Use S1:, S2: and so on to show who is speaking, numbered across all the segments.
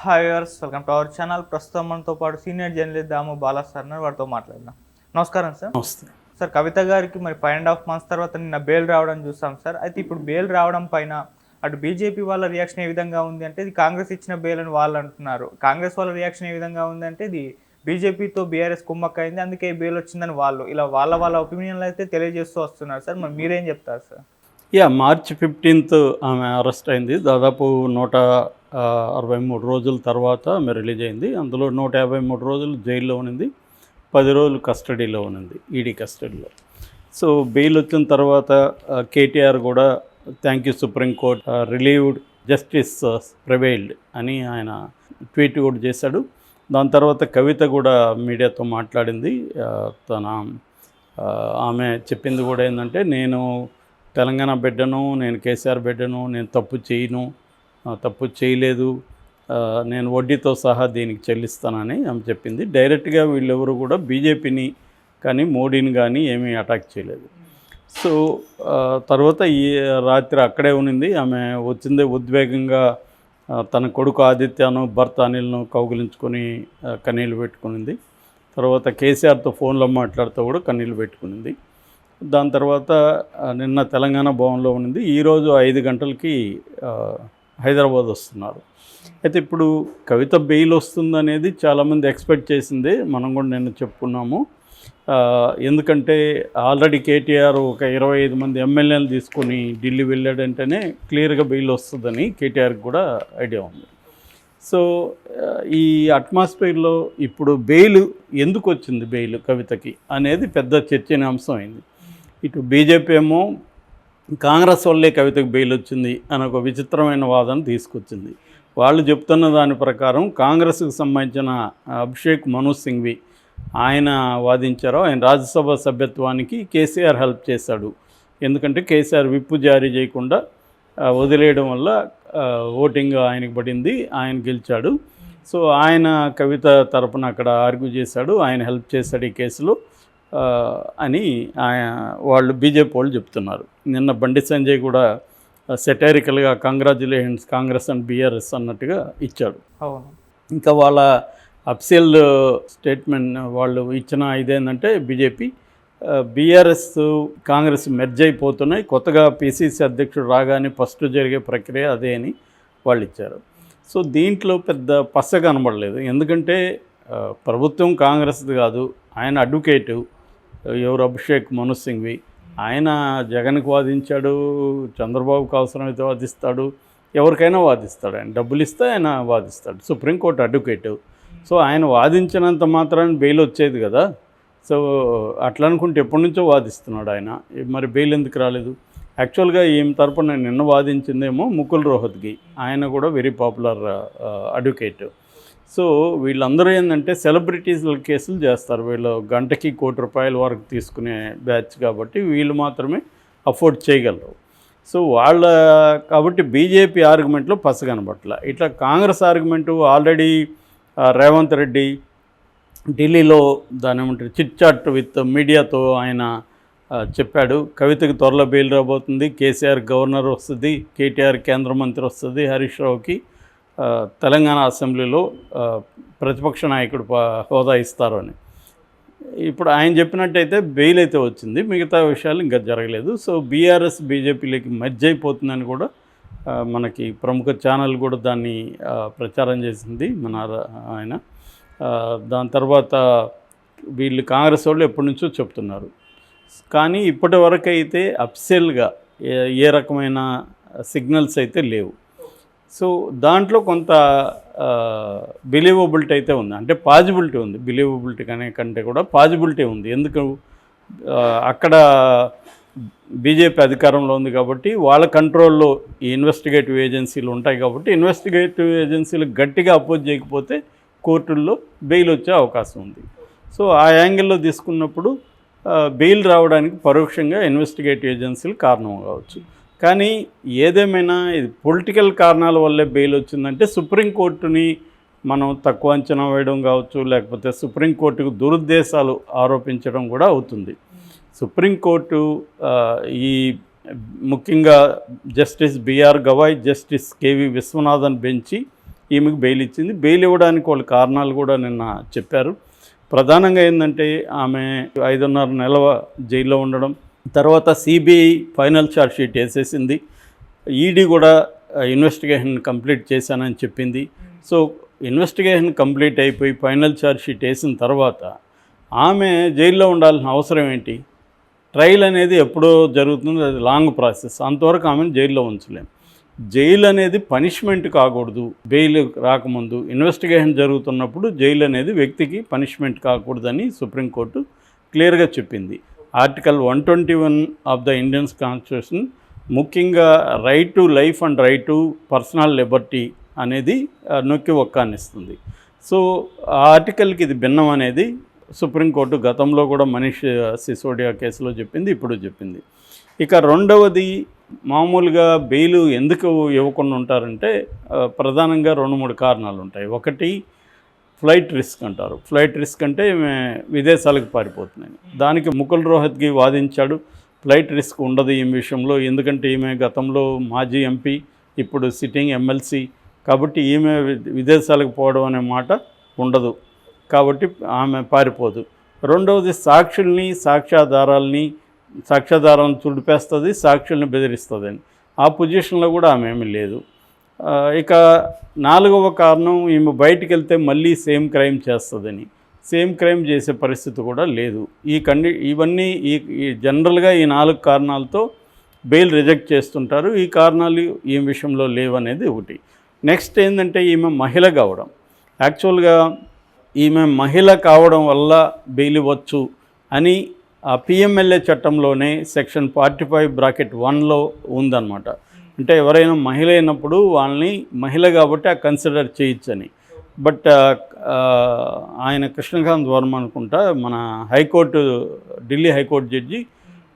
S1: Hi viewers, welcome to our channel. ప్రస్తుతం మనతో పాటు సీనియర్ జర్నలిస్ట్ దాము బాలా సార్ ఉన్నారు. వారితో మాట్లాడదాం. నమస్కారం సార్.
S2: నమస్తే
S1: సార్, కవిత గారికి మరి 5.5 months తర్వాత నిన్న బెయిల్ రావడం చూసాం సార్. అయితే ఇప్పుడు బెయిల్ రావడం పైన అటు బీజేపీ వాళ్ళ రియాక్షన్ ఏ విధంగా ఉంది అంటే ఇది కాంగ్రెస్ ఇచ్చిన బెయిల్ అని వాళ్ళు అంటున్నారు. కాంగ్రెస్ వాళ్ళ రియాక్షన్ ఏ విధంగా ఉంది అంటే ఇది బీజేపీతో బీఆర్ఎస్ కుమ్మక్కైంది, అందుకే బెయిల్ వచ్చిందని వాళ్ళు ఇలా వాళ్ళ ఒపీనియన్లు అయితే తెలియజేస్తూ వస్తున్నారు సార్. మరి మీరేం చెప్తారు సార్?
S2: మార్చి 15th ఆమె అరెస్ట్ అయింది. దాదాపు 163 రోజుల తర్వాత ఆమె రిలీజ్ అయింది. అందులో 153 రోజులు జైల్లో ఉన్నింది, 10 రోజులు కస్టడీలో ఉన్నింది, ఈడీ కస్టడీలో. సో బెయిల్ వచ్చిన తర్వాత కేటీఆర్ కూడా thank you Supreme Court, relieved justice prevailed అని ఆయన ట్వీట్ కూడా చేశాడు. దాని తర్వాత కవిత కూడా మీడియాతో మాట్లాడింది. ఆమె చెప్పింది కూడా ఏంటంటే, నేను తెలంగాణ బిడ్డను, నేను కేసీఆర్ బిడ్డను, నేను తప్పు చేయలేదు, నేను వడ్డీతో సహా దీనికి చెల్లిస్తానని ఆమె చెప్పింది. డైరెక్ట్గా వీళ్ళెవరు కూడా బీజేపీని కానీ మోడీని కానీ ఏమీ అటాక్ చేయలేదు. సో తర్వాత ఈ రాత్రి అక్కడే ఉన్నింది. ఆమె వచ్చిందే ఉద్వేగంగా తన కొడుకు ఆదిత్యను, భర్త అనిల్ను కౌగిలించుకొని కన్నీళ్ళు పెట్టుకునింది. తర్వాత కేసీఆర్తో ఫోన్లో మాట్లాడుతూ కూడా కన్నీళ్ళు పెట్టుకునింది. దాని తర్వాత నిన్న తెలంగాణ భవన్లో ఉన్నది. ఈరోజు 5 గంటలకి హైదరాబాద్ వస్తున్నారు. అయితే ఇప్పుడు కవిత బెయిల్ వస్తుందనేది చాలామంది ఎక్స్పెక్ట్ చేసిందే, మనం కూడా నిన్న చెప్పుకున్నాము. ఎందుకంటే ఆల్రెడీ కేటీఆర్ ఒక 25 మంది ఎమ్మెల్యేలు తీసుకొని ఢిల్లీ వెళ్ళాడంటేనే క్లియర్గా బెయిల్ వస్తుందని కేటీఆర్కి కూడా ఐడియా ఉంది. సో ఈ అట్మాస్ఫియర్లో ఇప్పుడు బెయిల్ ఎందుకు వచ్చింది, బెయిల్ కవితకి అనేది పెద్ద చర్చనీయాంశం అయింది. ఇటు బీజేపీ ఏమో కాంగ్రెస్ వల్లే కవితకు బెయిల్ వచ్చింది అని ఒక విచిత్రమైన వాదన తీసుకొచ్చింది. వాళ్ళు చెప్తున్న దాని ప్రకారం కాంగ్రెస్కి సంబంధించిన అభిషేక్ మను సింఘ్వి ఆయన వాదించారో, ఆయన రాజ్యసభ సభ్యత్వానికి కేసీఆర్ హెల్ప్ చేశాడు. ఎందుకంటే కేసీఆర్ విప్పు జారీ చేయకుండా వదిలేయడం వల్ల ఓటింగ్ ఆయనకు పడింది, ఆయన గెలిచాడు. సో ఆయన కవిత తరపున అక్కడ ఆర్గ్యూ చేశాడు, ఆయన హెల్ప్ చేశాడు ఈ కేసులో అని వాళ్ళు బీజేపీ వాళ్ళు చెప్తున్నారు. నిన్న బండి సంజయ్ కూడా సెటైరికల్గా కంగ్రాచులేషన్స్ కాంగ్రెస్ అండ్ బీఆర్ఎస్ అన్నట్టుగా ఇచ్చాడు. ఇంకా వాళ్ళ అఫీషియల్ స్టేట్మెంట్ వాళ్ళు ఇచ్చిన ఇదేంటంటే, బీఆర్ఎస్ కాంగ్రెస్ మెర్జ్ అయిపోతున్నాయి, కొత్తగా పీసీసీ అధ్యక్షుడు రాగానే ఫస్ట్ జరిగే ప్రక్రియ అదే అని వాళ్ళు ఇచ్చారు. సో దీంట్లో పెద్ద పస కనబడలేదు. ఎందుకంటే ప్రభుత్వం కాంగ్రెస్ది కాదు, ఆయన అడ్వకేటు ఎవరు అభిషేక్ మను సింఘ్వి, ఆయన జగన్కి వాదించాడు, చంద్రబాబుకు అవసరమైతే వాదిస్తాడు, ఎవరికైనా వాదిస్తాడు. ఆయన డబ్బులు ఇస్తే ఆయన వాదిస్తాడు, సుప్రీంకోర్టు అడ్వకేటు. సో ఆయన వాదించినంత మాత్రాన్ని బెయిల్ వచ్చేది కదా. సో అట్లా అనుకుంటే ఎప్పటి నుంచో వాదిస్తున్నాడు ఆయన, మరి బెయిల్ ఎందుకు రాలేదు? యాక్చువల్గా ఈమె తరపున నిన్న వాదించిందేమో ముకుల్ రోహత్గి, ఆయన కూడా వెరీ పాపులర్ అడ్వకేట్. సో వీళ్ళందరూ ఏంటంటే సెలబ్రిటీస్ల కేసులు చేస్తారు. వీళ్ళు గంటకి ₹1,00,00,000 వరకు తీసుకునే బ్యాచ్ కాబట్టి వీళ్ళు మాత్రమే అఫోర్డ్ చేయగలరు. సో కాబట్టి బీజేపీ ఆర్గ్యుమెంట్లో పసగనబట్ల. ఇట్లా కాంగ్రెస్ ఆర్గ్యుమెంటు ఆల్రెడీ రేవంత్ రెడ్డి ఢిల్లీలో దాని ఏమంటారు చిట్ చాట్ విత్ మీడియాతో ఆయన చెప్పాడు, కవితకి త్వరలో బెయిల్ రాబోతుంది, కేసీఆర్ గవర్నర్ వస్తుంది, కేటీఆర్ కేంద్ర మంత్రి వస్తుంది, హరీష్ రావుకి తెలంగాణ అసెంబ్లీలో ప్రతిపక్ష నాయకుడు హోదా ఇస్తారు అని. ఇప్పుడు ఆయన చెప్పినట్టయితే బెయిల్ అయితే వచ్చింది, మిగతా విషయాలు ఇంకా జరగలేదు. సో బీఆర్ఎస్ బీజేపీలోకి మెర్జ్ అయిపోతుందని కూడా మనకి ప్రముఖ ఛానల్ కూడా దాన్ని ప్రచారం చేసింది మన ఆయన. దాని తర్వాత వీళ్ళు కాంగ్రెస్ వాళ్ళు ఎప్పటి నుంచో చెప్తున్నారు, కానీ ఇప్పటి వరకు అయితే అఫీషియల్గా ఏ రకమైన సిగ్నల్స్ అయితే లేవు. సో దాంట్లో కొంత బిలీవబిలిటీ అయితే ఉంది, అంటే పాజిబిలిటీ ఉంది, బిలీవబిలిటీ కంటే కూడా పాజిబిలిటీ ఉంది. ఎందుకు అక్కడ బీజేపీ అధికారంలో ఉంది కాబట్టి వాళ్ళ కంట్రోల్లో ఈ ఇన్వెస్టిగేటివ్ ఏజెన్సీలు ఉంటాయి కాబట్టి ఇన్వెస్టిగేటివ్ ఏజెన్సీలు గట్టిగా అపోజ్ చేయకపోతే కోర్టుల్లో బెయిల్ వచ్చే అవకాశం ఉంది. సో ఆ యాంగిల్లో తీసుకున్నప్పుడు బెయిల్ రావడానికి పరోక్షంగా ఇన్వెస్టిగేటివ్ ఏజెన్సీలు కారణం కావచ్చు. కానీ ఏదేమైనా ఇది పొలిటికల్ కారణాల వల్లే బెయిల్ వచ్చిందంటే సుప్రీంకోర్టుని మనం తక్కువ అంచనా వేయడం కావచ్చు, లేకపోతే సుప్రీంకోర్టుకు దురుద్దేశాలు ఆరోపించడం కూడా అవుతుంది. సుప్రీంకోర్టు ఈ ముఖ్యంగా justice B R Gavai, justice K V Viswanathan bench ఈమెకు బెయిల్ ఇచ్చింది. బెయిల్ ఇవ్వడానికి వాళ్ళ కారణాలు కూడా నిన్న చెప్పారు. ప్రధానంగా ఏంటంటే ఆమె 5.5 నెలల జైల్లో ఉండడం, తర్వాత సిబిఐ ఫైనల్ ఛార్జ్ షీట్ వేసేసింది, ఈడీ కూడా ఇన్వెస్టిగేషన్ కంప్లీట్ చేశానని చెప్పింది. సో ఇన్వెస్టిగేషన్ కంప్లీట్ అయిపోయి ఫైనల్ ఛార్జ్ షీట్ వేసిన తర్వాత ఆమె జైల్లో ఉండాల్సిన అవసరం ఏంటి? ట్రయల్ అనేది ఎప్పుడో జరుగుతుంది, అది లాంగ్ ప్రాసెస్, అంతవరకు ఆమెను జైల్లో ఉంచలేం. జైలు అనేది పనిష్మెంట్ కాకూడదు. బెయిల్ రాకముందు ఇన్వెస్టిగేషన్ జరుగుతున్నప్పుడు జైలు అనేది వ్యక్తికి పనిష్మెంట్ కాకూడదని సుప్రీంకోర్టు క్లియర్గా చెప్పింది. Article 121 of the Indian constitution ముఖ్యంగా right to life and right to personal liberty అనేది నొక్కి ఒక్కానిస్తుంది. సో ఆ ఆర్టికల్కి ఇది భిన్నం అనేది సుప్రీంకోర్టు గతంలో కూడా మనీష్ సిసోడియా కేసులో చెప్పింది, ఇప్పుడు చెప్పింది. ఇక రెండవది, మామూలుగా బెయిల్ ఎందుకు ఇవ్వకుండా ఉంటారంటే ప్రధానంగా 2-3 కారణాలు ఉంటాయి. ఒకటి, ఫ్లైట్ రిస్క్ అంటారు. ఫ్లైట్ రిస్క్ అంటే విదేశాలకు పారిపోతున్నాయి. దానికి ముకుల్ రోహత్గి వాదించాడు, ఫ్లైట్ రిస్క్ ఉండదు ఈ విషయంలో, ఎందుకంటే ఈమె గతంలో మాజీ ఎంపీ, ఇప్పుడు సిట్టింగ్ ఎమ్మెల్సీ, కాబట్టి ఈమె విదేశాలకు పోవడం అనే మాట ఉండదు, కాబట్టి ఆమె పారిపోదు. రెండవది, సాక్ష్యాధారాలను తుడిపేస్తుంది, సాక్షుల్ని బెదిరిస్తుందని. ఆ పొజిషన్లో కూడా ఆమె ఏమీ లేదు. ఇక 4వ కారణం, ఈమె బయటికి వెళ్తే మళ్ళీ సేమ్ క్రైమ్ చేస్తుందని. సేమ్ క్రైమ్ చేసే పరిస్థితి కూడా లేదు. ఇవన్నీ జనరల్గా ఈ 4 కారణాలతో బెయిల్ రిజెక్ట్ చేస్తుంటారు. ఈ కారణాలు ఈ విషయంలో లేవనేది ఒకటి. నెక్స్ట్ ఏంటంటే, ఈమె మహిళ కావడం. యాక్చువల్గా ఈమె మహిళ కావడం వల్ల బెయిల్ ఇవ్వచ్చు అని ఆ పిఎంఎల్ఏ చట్టంలోనే సెక్షన్ 45(1)లో ఉందన్నమాట. అంటే ఎవరైనా మహిళ అయినప్పుడు వాళ్ళని మహిళ కాబట్టి ఆ కన్సిడర్ చేయొచ్చని. బట్ ఆయన కృష్ణకాంత్ వర్మ అనుకుంటా, మన ఢిల్లీ హైకోర్టు జడ్జి,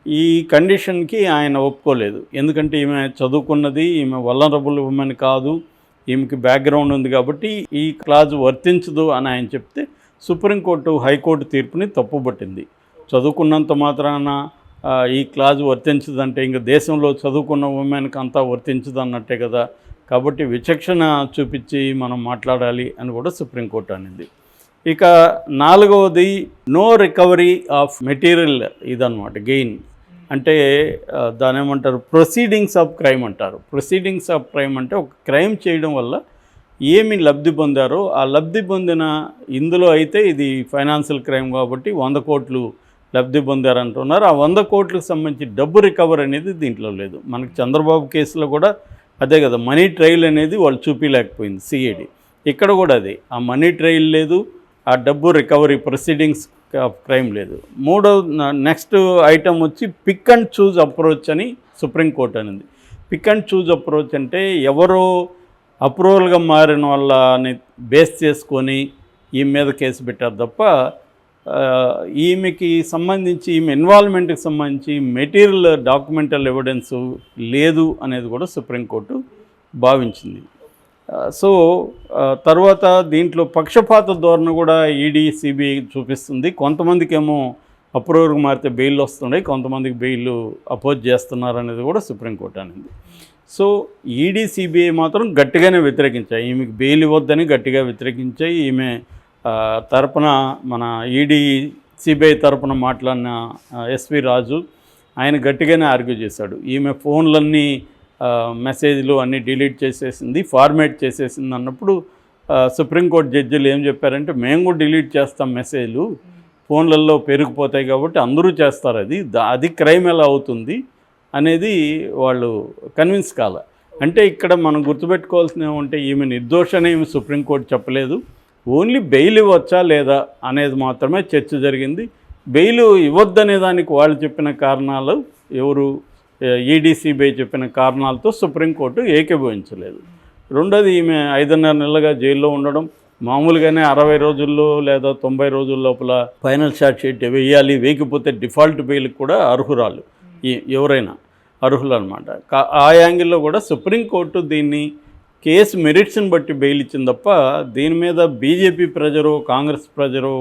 S2: ఈ కండిషన్కి ఆయన ఒప్పుకోలేదు. ఎందుకంటే ఈమె చదువుకున్నది, ఈమె వల్నరబుల్ ఉమెన్ కాదు, ఈమెకి బ్యాక్గ్రౌండ్ ఉంది కాబట్టి ఈ క్లాజ్ వర్తించదు అని ఆయన చెప్తే సుప్రీంకోర్టు హైకోర్టు తీర్పుని తప్పుపట్టింది. చదువుకున్నంత మాత్రాన ఈ క్లాజ్ వర్తించదంటే ఇంక దేశంలో చదువుకున్న ఉమెన్కి అంతా వర్తించదు అన్నట్టే కదా, కాబట్టి విచక్షణ చూపించి మనం మాట్లాడాలి అని కూడా సుప్రీంకోర్టు అనింది. ఇక 4వది, నో రికవరీ ఆఫ్ మెటీరియల్ ఇదన్నమాట, గెయిన్. అంటే దాని ఏమంటారు, ప్రొసీడింగ్స్ ఆఫ్ క్రైమ్ అంటారు. ప్రొసీడింగ్స్ ఆఫ్ క్రైమ్ అంటే ఒక క్రైమ్ చేయడం వల్ల ఏమి లబ్ధి పొందారో ఆ లబ్ధి పొందిన, ఇందులో అయితే ఇది ఫైనాన్షియల్ క్రైమ్ కాబట్టి 100 కోట్లు లబ్ధి పొందారంటున్నారు. ఆ 100 కోట్లకు సంబంధించి డబ్బు రికవర్ అనేది దీంట్లో లేదు. మనకి చంద్రబాబు కేసులో కూడా అదే కదా, మనీ ట్రయల్ అనేది వాళ్ళు చూపించలేకపోయింది సిఐడి. ఇక్కడ కూడా అదే, ఆ మనీ ట్రయల్ లేదు, ఆ డబ్బు రికవరీ ప్రొసీడింగ్స్ ఆఫ్ క్రైమ్ లేదు. నెక్స్ట్ ఐటమ్ వచ్చి పిక్ అండ్ చూజ్ అప్రోచ్ అని సుప్రీంకోర్టు అనింది. పిక్ అండ్ చూజ్ అప్రోచ్ అంటే ఎవరో అప్రూవల్గా మారిన వాళ్ళని బేస్ చేసుకొని ఈమె మీద కేసు పెట్టారు తప్ప ఈమెకి సంబంధించి, ఈమె ఇన్వాల్వ్మెంట్కి సంబంధించి మెటీరియల్ డాక్యుమెంటల్ ఎవిడెన్స్ లేదు అనేది కూడా సుప్రీంకోర్టు భావించింది. సో తర్వాత దీంట్లో పక్షపాత ధోరణి కూడా ఈడీ సిబిఐ చూపిస్తుంది. కొంతమందికి ఏమో అప్రూవర్గా మారితే బెయిల్ వస్తున్నాయి, కొంతమందికి బెయిల్ అపోజ్ చేస్తున్నారు అనేది కూడా సుప్రీంకోర్టు అనింది. సో ఈడీ సిబిఐ మాత్రం గట్టిగానే వ్యతిరేకించాయి, ఈమెకి బెయిల్ ఇవ్వద్దని గట్టిగా వ్యతిరేకించాయి. ఈమె తరపున మన ఈడీ సిబిఐ తరపున మాట్లాడిన ఎస్వి రాజు, ఆయన గట్టిగానే ఆర్గ్యూ చేశాడు. ఈమె ఫోన్లన్నీ మెసేజ్లు అన్నీ డిలీట్ చేసేసింది, ఫార్మేట్ చేసేసింది అన్నప్పుడు సుప్రీంకోర్టు జడ్జిలు ఏం చెప్పారంటే, మేము కూడా డిలీట్ చేస్తాం, మెసేజ్లు ఫోన్లలో పెరిగిపోతాయి కాబట్టి అందరూ చేస్తారు, అది క్రైమ్ ఎలా అవుతుంది అనేది వాళ్ళు కన్విన్స్ కాల. అంటే ఇక్కడ మనం గుర్తుపెట్టుకోవాల్సిన ఏమంటే, ఈమె నిర్దోషని ఏమి సుప్రీంకోర్టు చెప్పలేదు, ఓన్లీ బెయిల్ ఇవ్వచ్చా లేదా అనేది మాత్రమే చర్చ జరిగింది. బెయిల్ ఇవ్వద్దనే దానికి వాళ్ళు చెప్పిన కారణాలు, ఎవరు ఈడీ సిబిఐ చెప్పిన కారణాలతో సుప్రీంకోర్టు ఏకీభవించలేదు. రెండోది, ఈమె 5.5 నెలలుగా జైల్లో ఉండడం, మామూలుగానే 60 రోజుల్లో లేదా 90 రోజుల లోపల ఫైనల్ ఛార్జ్ షీట్ వేయాలి, వేయకపోతే డిఫాల్ట్ బెయిల్కి కూడా అర్హురాలు, ఎవరైనా అర్హులు అనమాట. ఆ యాంగిల్లో కూడా సుప్రీంకోర్టు దీన్ని కేసు మెరిట్స్ని బట్టి బెయిల్ ఇచ్చింది తప్ప దీని మీద బీజేపీ ప్రెజరు, కాంగ్రెస్ ప్రెజరు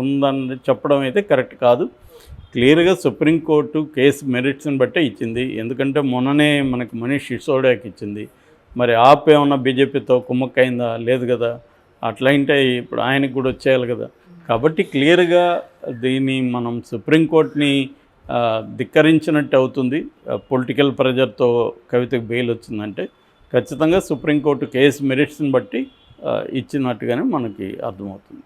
S2: ఉందని చెప్పడం అయితే కరెక్ట్ కాదు. క్లియర్గా సుప్రీంకోర్టు కేసు మెరిట్స్ని బట్టే ఇచ్చింది. ఎందుకంటే మొన్ననే మనకు మనీష్ సిసోడియాకి ఇచ్చింది, మరి ఆప్ ఏమన్నా బీజేపీతో కుమ్మక్కైందా? లేదు కదా. అట్లయింటే ఇప్పుడు ఆయనకు కూడా వచ్చేయాలి కదా. కాబట్టి క్లియర్గా దీన్ని మనం సుప్రీంకోర్టుని ధిక్కరించినట్టు అవుతుంది. పొలిటికల్ ప్రెజర్తో కవితకు బెయిల్ వచ్చిందంటే ఖచ్చితంగా సుప్రీంకోర్టు కేసు మెరిట్స్ని బట్టి ఇచ్చినట్టుగానే మనకి అర్థమవుతుంది.